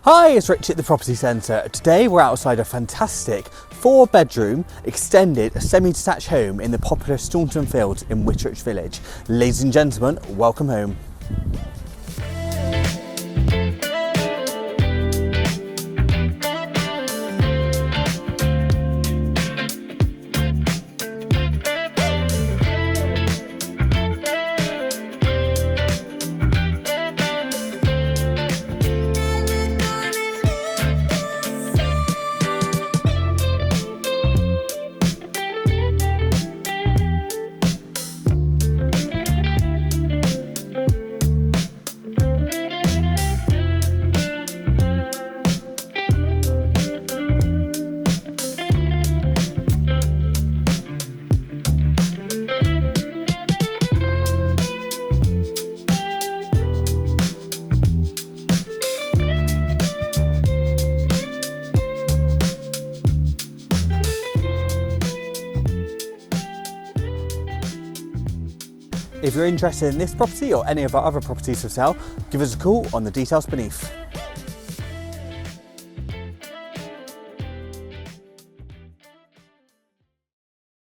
Hi, it's Rich at the Property Centre. Today we're outside a fantastic 4-bedroom extended semi-detached home in the popular Staunton Fields in Whitchurch Village. Ladies and gentlemen, welcome home. If you're interested in this property or any of our other properties for sale, give us a call on the details beneath.